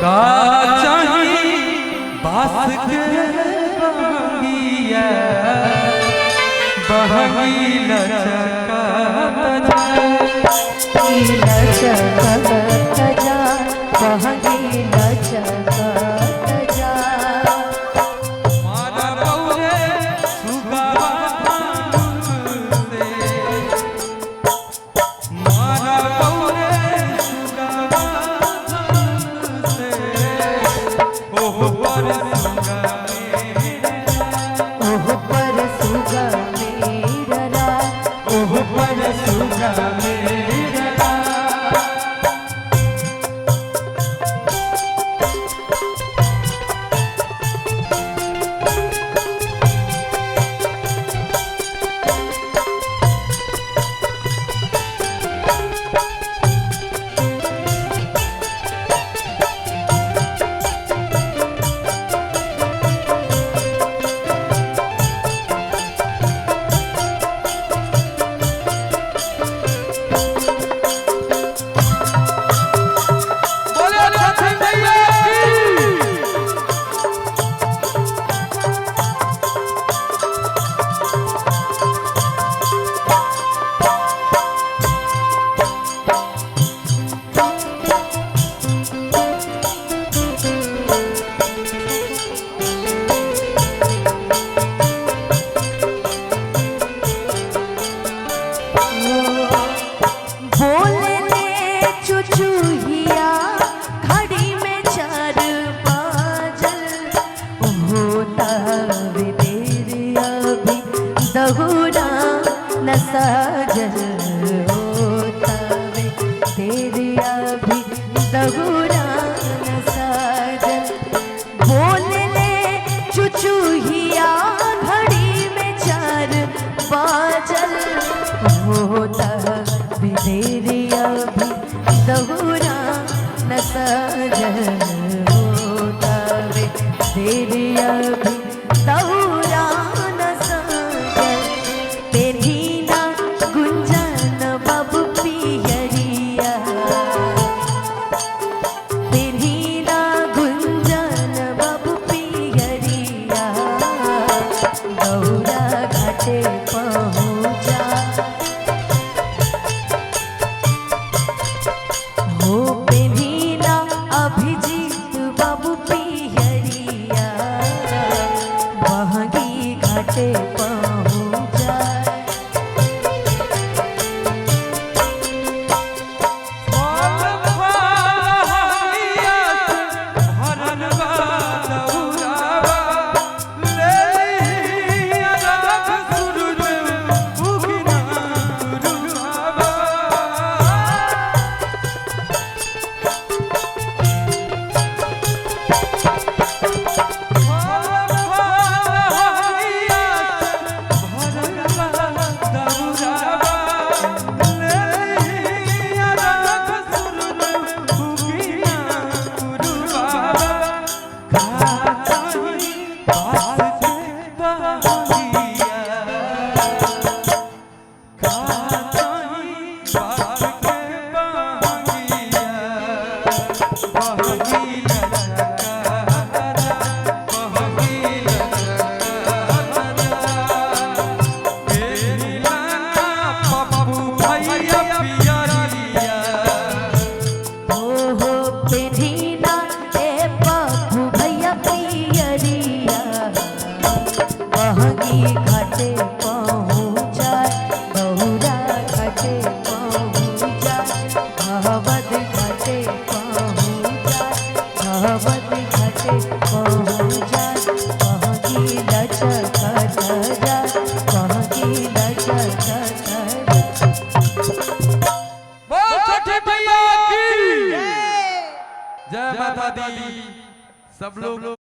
का चाही बास के बहंगिया बहंगी लचकत जा बहंगी लचकत जा मारा बौरे सुगावा से मारा बौरे सुगावा से ओह पर सुगा मेरा ओह पर सुगा मेरा दहुरा न साजल होता वे तेरे अभी दहुरा न साजल बोले ले चुचुहिया घड़ी में 4 बाजल होता वे तेरे अभी दहुरा न साजल होता वे तेरे अभी दहुरा जय माता दी सब लोग